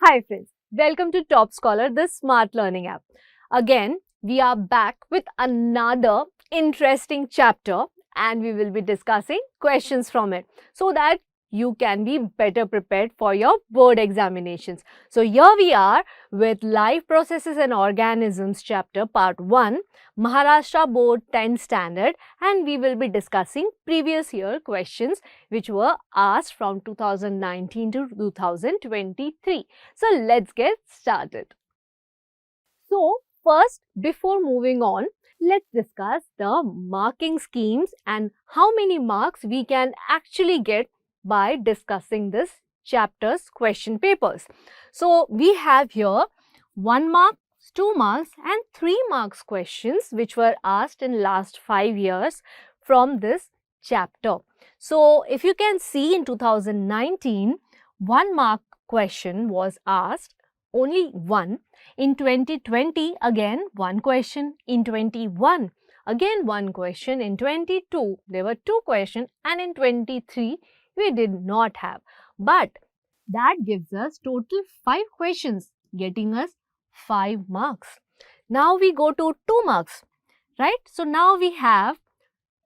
Hi friends, welcome to Top Scholar, the smart learning app. Again, we are back with another interesting chapter and we will be discussing questions from it so that you can be better prepared for your board examinations. So here we are with Life Processes and Organisms chapter part 1, Maharashtra Board 10 standard, and we will be discussing previous year questions which were asked from 2019 to 2023. So let's get started. So first, before moving on, let's discuss the marking schemes and how many marks we can actually get by discussing this chapter's question papers. So we have here 1 mark, 2 marks and 3 marks questions which were asked in last 5 years from this chapter. So if you can see in 2019, 1 mark question was asked, only one. In 2020, again one question. In 21, again one question. In 22, there were 2 questions, and in 23, we did not have. But that gives us total 5 questions, getting us 5 marks. Now we go to 2 marks, right? So now we have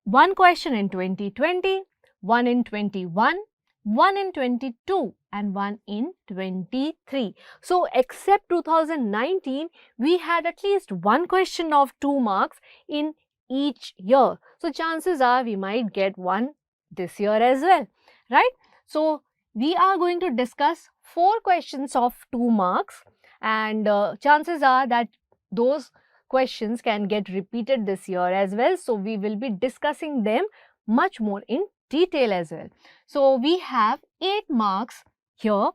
1 question in 2020, 1 in 21, 1 in 22 and 1 in 23. So except 2019, we had at least 1 question of 2 marks in each year. So chances are we might get 1 this year as well, right? So we are going to discuss 4 questions of 2 marks and chances are that those questions can get repeated this year as well. So we will be discussing them much more in detail as well. So we have 8 marks here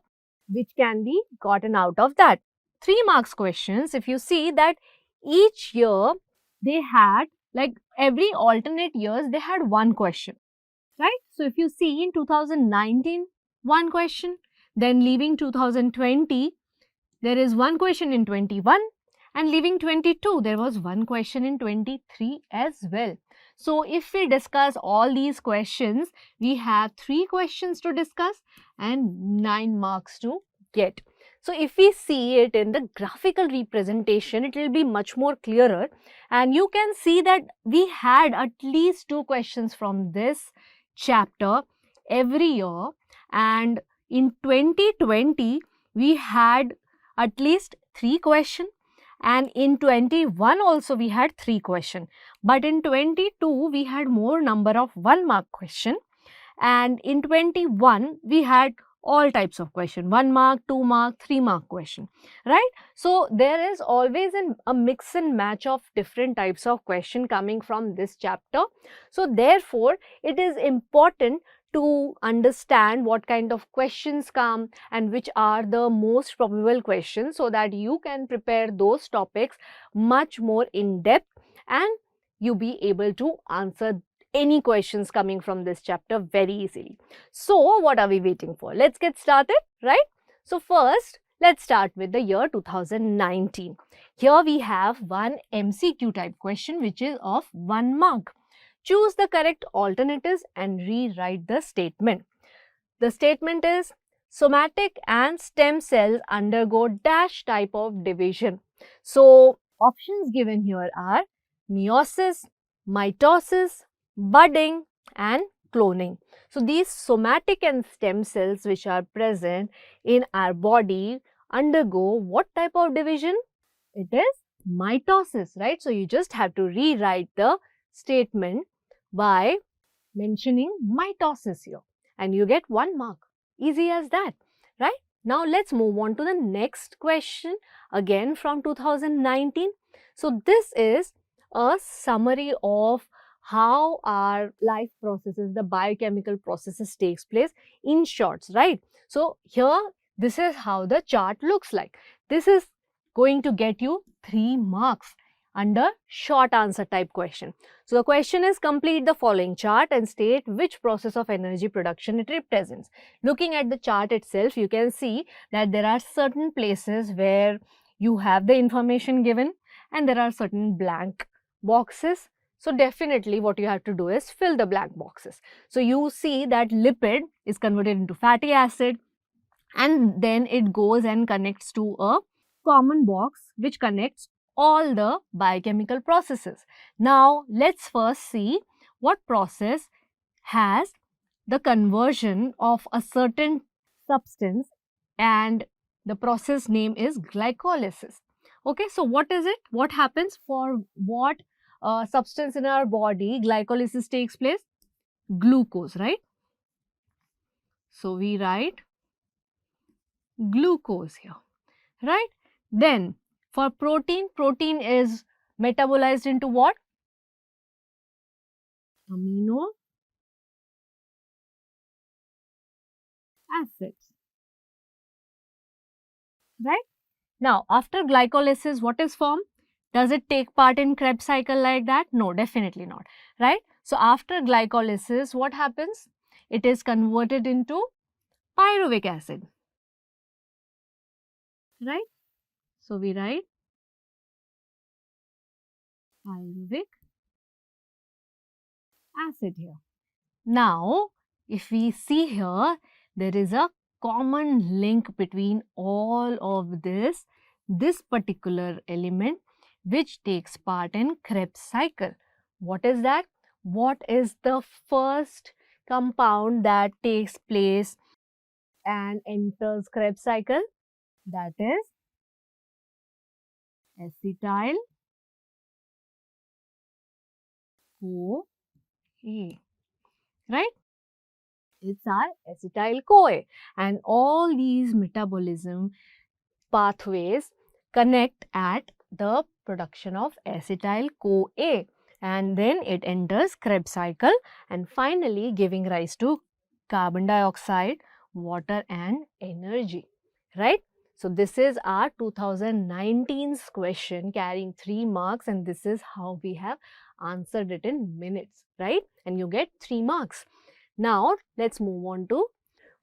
which can be gotten out of that. 3 marks questions, if you see that each year they had, like every alternate years, they had 1 question, right? So if you see in 2019, 1 question, then leaving 2020, there is 1 question in 21, and leaving 22, there was 1 question in 23 as well. So if we discuss all these questions, we have 3 questions to discuss and 9 marks to get. So if we see it in the graphical representation, it will be much more clearer, and you can see that we had at least 2 questions from this chapter every year, and in 2020 we had at least 3 questions, and in 21 also we had 3 questions, but in 22 we had more number of 1 mark question, and in 21 we had all types of question, 1 mark, 2 mark, 3 mark question, right? So there is always a mix and match of different types of question coming from this chapter. So therefore it is important to understand what kind of questions come and which are the most probable questions, so that you can prepare those topics much more in depth and you be able to answer any questions coming from this chapter very easily. So what are we waiting for? Let's get started, right? So first, let's start with the year 2019. Here we have one MCQ type question which is of 1 mark. Choose the correct alternatives and rewrite the statement. The statement is, somatic and stem cells undergo dash type of division. So options given here are meiosis, mitosis, budding and cloning. So these somatic and stem cells which are present in our body undergo what type of division? It is mitosis, right? So you just have to rewrite the statement by mentioning mitosis here and you get 1 mark. Easy as that, right? Now let's move on to the next question, again from 2019. So this is a summary of how our life processes, the biochemical processes takes place in shorts, right? So here, this is how the chart looks like. This is going to get you 3 marks under short answer type question. So the question is, complete the following chart and state which process of energy production it represents. Looking at the chart itself, you can see that there are certain places where you have the information given and there are certain blank boxes. So definitely what you have to do is fill the blank boxes. So you see that lipid is converted into fatty acid, and then it goes and connects to a common box which connects all the biochemical processes. Now, let's first see what process has the conversion of a certain substance, and the process name is glycolysis. Okay, so what is it? What happens for what substance in our body glycolysis takes place? Glucose, right? So we write glucose here, right? Then for protein, protein is metabolized into what? Amino acids, right? Now, after glycolysis, what is formed? Does it take part in Krebs cycle like that? No, definitely not, right? So, after glycolysis, what happens? It is converted into pyruvic acid, right? So, we write pyruvic acid here. Now, if we see here, there is a common link between all of this particular element which takes part in Krebs cycle. What is that? What is the first compound that takes place and enters Krebs cycle? That is acetyl CoA, right? It's our acetyl CoA, and all these metabolism pathways connect at the production of acetyl CoA, and then it enters Krebs cycle and finally giving rise to carbon dioxide, water and energy, right? So, this is our 2019's question carrying 3 marks, and this is how we have answered it in minutes, right? And you get 3 marks. Now, let's move on.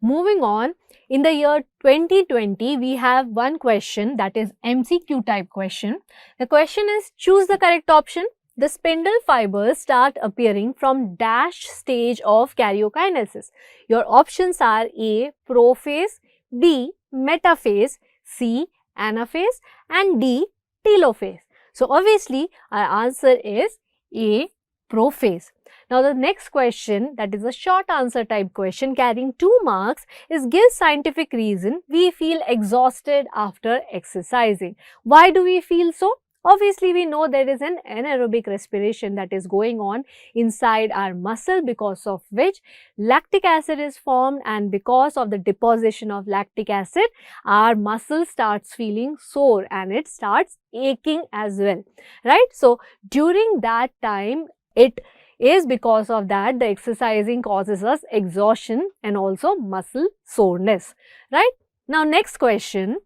Moving on, in the year 2020, we have one question that is MCQ type question. The question is, choose the correct option. The spindle fibers start appearing from dash stage of karyokinesis. Your options are A. Prophase, B. Metaphase, C. Anaphase and D. Telophase. So, obviously, our answer is A. Prophase. Now, the next question, that is a short answer type question carrying 2 marks, is give scientific reason we feel exhausted after exercising. Why do we feel so? Obviously, we know there is an anaerobic respiration that is going on inside our muscle, because of which lactic acid is formed, and because of the deposition of lactic acid, our muscle starts feeling sore and it starts aching as well, right? So, during that time, it is because of that the exercising causes us exhaustion and also muscle soreness, right? Now, next question,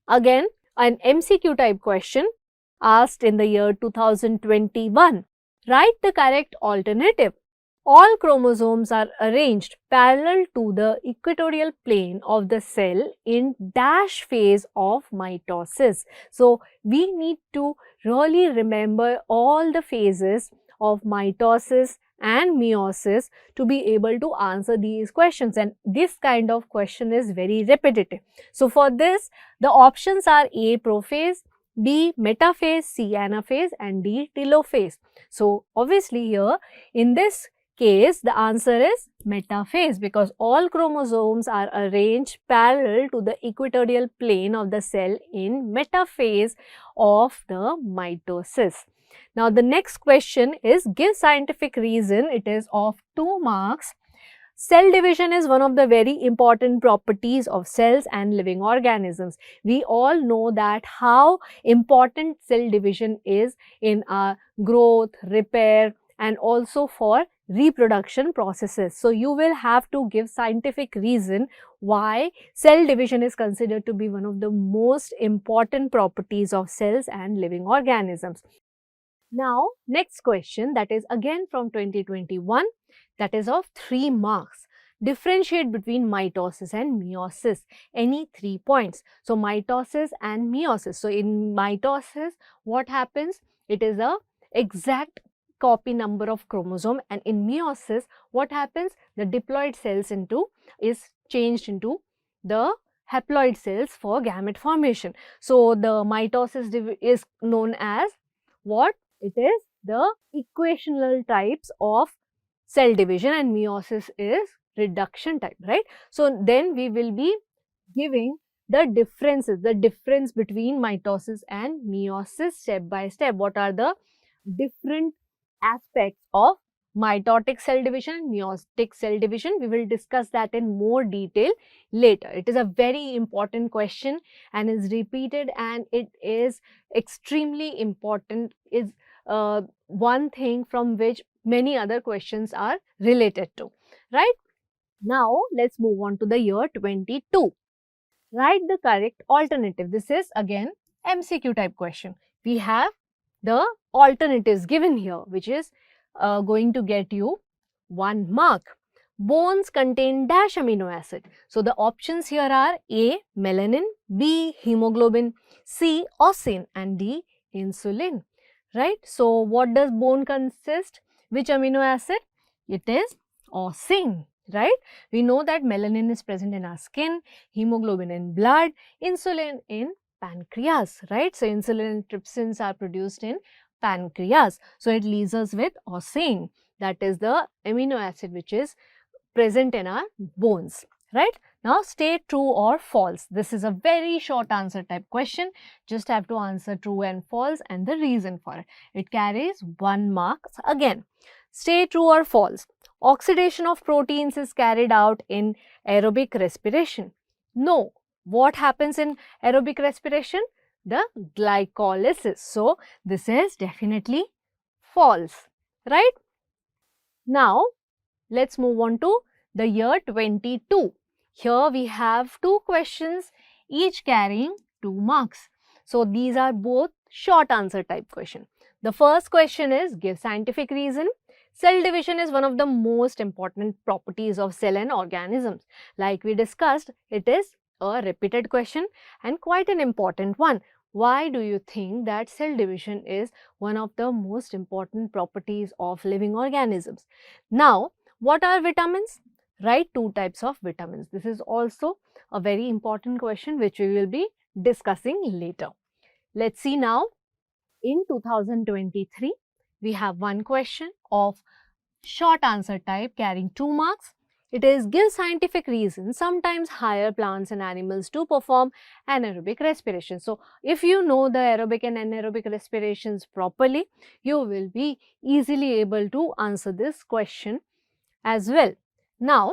again an MCQ type question asked in the year 2021. Write the correct alternative. All chromosomes are arranged parallel to the equatorial plane of the cell in dash phase of mitosis. So, we need to really remember all the phases of mitosis and meiosis to be able to answer these questions, and this kind of question is very repetitive. So, for this the options are A. Prophase, B. Metaphase, C. Anaphase and D. Telophase. So, obviously here in this case the answer is metaphase, because all chromosomes are arranged parallel to the equatorial plane of the cell in metaphase of the mitosis. Now, the next question is give scientific reason. It is of 2 marks. Cell division is one of the very important properties of cells and living organisms. We all know that how important cell division is in our growth, repair and also for reproduction processes. So, you will have to give scientific reason why cell division is considered to be one of the most important properties of cells and living organisms. Now, next question, that is again from 2021, that is of 3 marks. Differentiate between mitosis and meiosis, any 3 points. So, mitosis and meiosis. So, in mitosis, what happens? It is a exact copy number of chromosome, and in meiosis, what happens? The diploid cells is changed into the haploid cells for gamete formation. So, the mitosis is known as what? It is the equational types of cell division, and meiosis is reduction type, right? So, then we will be giving the differences, the difference between mitosis and meiosis step by step. What are the different aspects of mitotic cell division and meiotic cell division? We will discuss that in more detail later. It is a very important question and is repeated, and it is extremely important, is one thing from which many other questions are related to, right? Now, let's move on to the year 22. Write the correct alternative. This is again MCQ type question. We have the alternatives given here, which is going to get you 1 mark. Bones contain dash amino acid. So, the options here are A. Melanin, B. Hemoglobin, C. Osine, and D. Insulin. Right? So, what does bone consist? Which amino acid? It is osine. Right? We know that melanin is present in our skin, hemoglobin in blood, insulin in pancreas, right? So, insulin and trypsins are produced in pancreas. So, it leaves us with osine, that is the amino acid which is present in our bones, right? Now, state true or false. This is a very short answer type question. Just have to answer true and false and the reason for it. It carries 1 mark. Again, state true or false. Oxidation of proteins is carried out in aerobic respiration. No. What happens in aerobic respiration? The glycolysis. So, this is definitely false, right? Now, let's move on to the year 22. Here we have 2 questions, each carrying 2 marks. So, these are both short answer type question. The first question is, give scientific reason. Cell division is one of the most important properties of cell and organisms. Like we discussed, it is a repeated question and quite an important one. Why do you think that cell division is one of the most important properties of living organisms? Now, what are vitamins? Write 2 types of vitamins. This is also a very important question which we will be discussing later. Let's see now. In 2023, we have one question of short answer type carrying 2 marks. It is, give scientific reasons sometimes higher plants and animals to perform anaerobic respiration. So, if you know the aerobic and anaerobic respirations properly, you will be easily able to answer this question as well. Now,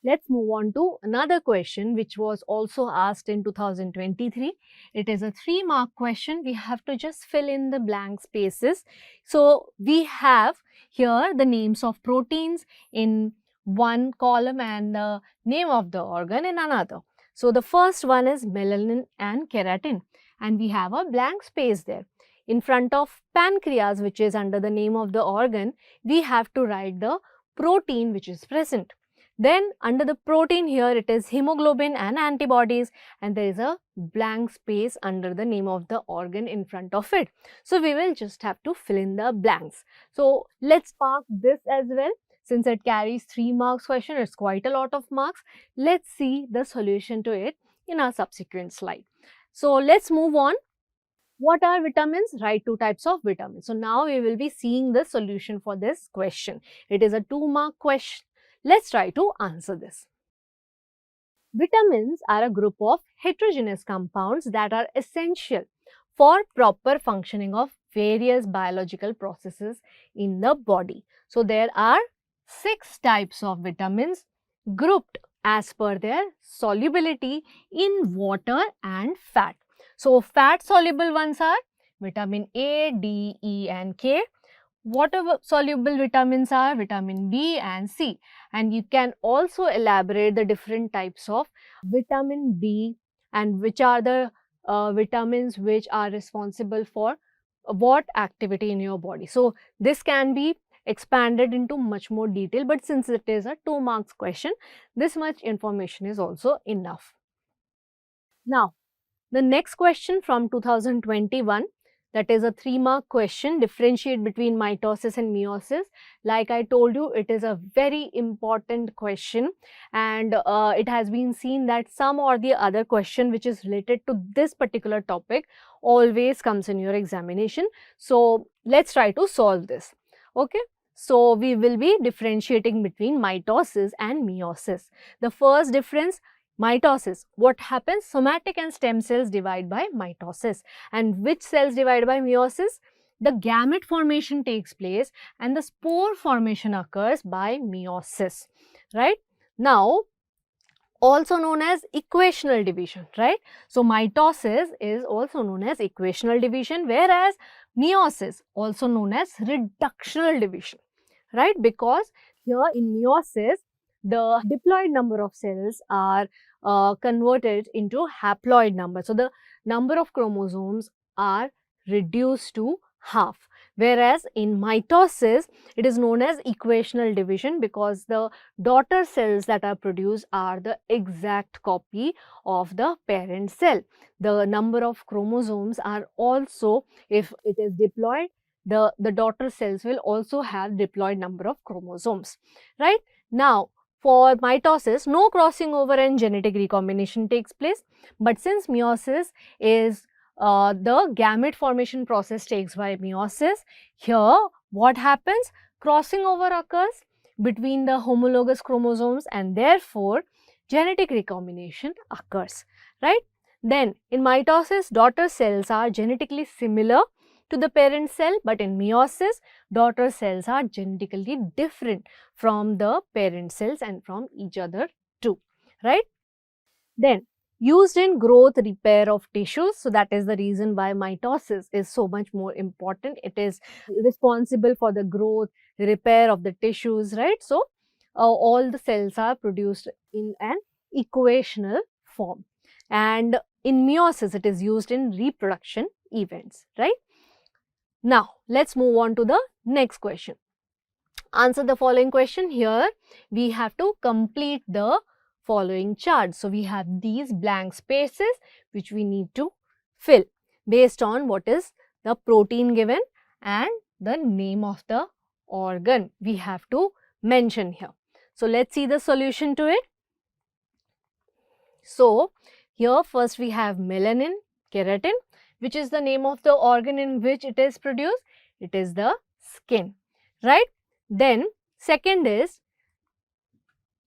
let's move on to another question which was also asked in 2023. It is a 3 mark question. We have to just fill in the blank spaces. So, we have here the names of proteins in one column and the name of the organ in another. So, the first one is melanin and keratin, and we have a blank space there. In front of pancreas, which is under the name of the organ, we have to write the protein which is present. Then under the protein here, it is hemoglobin and antibodies, and there is a blank space under the name of the organ in front of it. So, we will just have to fill in the blanks. So, let's mark this as well. Since it carries 3 marks question, it's quite a lot of marks. Let's see the solution to it in our subsequent slide. So, let's move on. What are vitamins? Write 2 types of vitamins. So, now we will be seeing the solution for this question. It is a 2 mark question. Let's try to answer this. Vitamins are a group of heterogeneous compounds that are essential for proper functioning of various biological processes in the body. So, there are 6 types of vitamins grouped as per their solubility in water and fat. So, fat soluble ones are vitamin A, D, E and K. Water soluble vitamins are vitamin B and C, and you can also elaborate the different types of vitamin B and which are the vitamins which are responsible for what activity in your body. So, this can be expanded into much more detail, but since it is a 2 marks question, this much information is also enough. Now, the next question from 2021, That is a 3-mark question. Differentiate between mitosis and meiosis. Like I told you, it is a very important question, and it has been seen that some or the other question which is related to this particular topic always comes in your examination. So let's try to solve this. Okay. So we will be differentiating between mitosis and meiosis. The first difference, mitosis. What happens? Somatic and stem cells divide by mitosis. And which cells divide by meiosis? The gamete formation takes place and the spore formation occurs by meiosis, right? Now, also known as equational division, right? So, mitosis is also known as equational division, whereas meiosis also known as reductional division, right? Because here in meiosis, the diploid number of cells are converted into haploid number. So, the number of chromosomes are reduced to half. Whereas in mitosis, it is known as equational division because the daughter cells that are produced are the exact copy of the parent cell. The number of chromosomes are also, if it is diploid, the daughter cells will also have diploid number of chromosomes, right? Now, for mitosis, no crossing over and genetic recombination takes place, but since meiosis is the gamete formation process takes by meiosis, here what happens? Crossing over occurs between the homologous chromosomes and therefore genetic recombination occurs, right? Then in mitosis, daughter cells are genetically similar to the parent cell, but in meiosis, daughter cells are genetically different from the parent cells and from each other too, right? Then used in growth repair of tissues. So that is the reason why mitosis is so much more important. It is responsible for the growth, repair of the tissues, right? So all the cells are produced in an equational form. And in meiosis, it is used in reproduction events, right? Now, let's move on to the next question. Answer the following question. Here, we have to complete the following chart. So, we have these blank spaces which we need to fill based on what is the protein given and the name of the organ we have to mention here. So, let's see the solution to it. So, here first we have melanin, keratin, which is the name of the organ in which it is produced. It is the skin, right? Then second is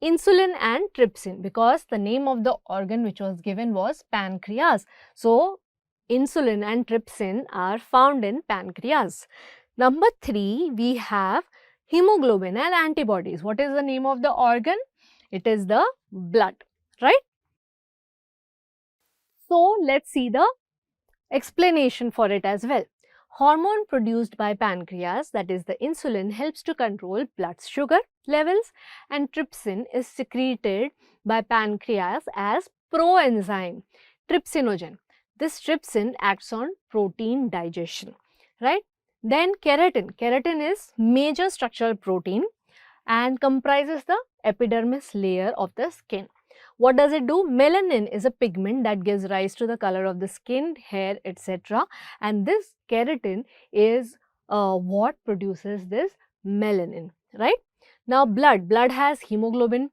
insulin and trypsin, because the name of the organ which was given was pancreas. So, insulin and trypsin are found in pancreas. Number 3, we have hemoglobin and antibodies. What is the name of the organ? It is the blood, right? So, let's see the explanation for it as well. Hormone produced by pancreas, that is the insulin, helps to control blood sugar levels, and trypsin is secreted by pancreas as proenzyme, trypsinogen. This trypsin acts on protein digestion, right? Then keratin. Keratin is major structural protein and comprises the epidermis layer of the skin. What does it do? Melanin is a pigment that gives rise to the color of the skin, hair, etc. And this keratin is what produces this melanin, right? Now, blood has hemoglobin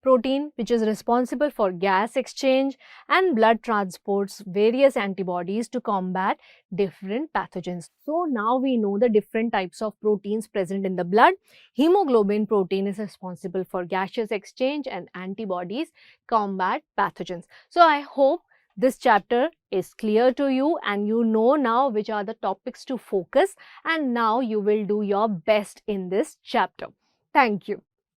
protein which is responsible for gas exchange, and blood transports various antibodies to combat different pathogens. So, now we know the different types of proteins present in the blood. Hemoglobin protein is responsible for gaseous exchange and antibodies combat pathogens. So, I hope this chapter is clear to you and you know now which are the topics to focus, and now you will do your best in this chapter. Thank you.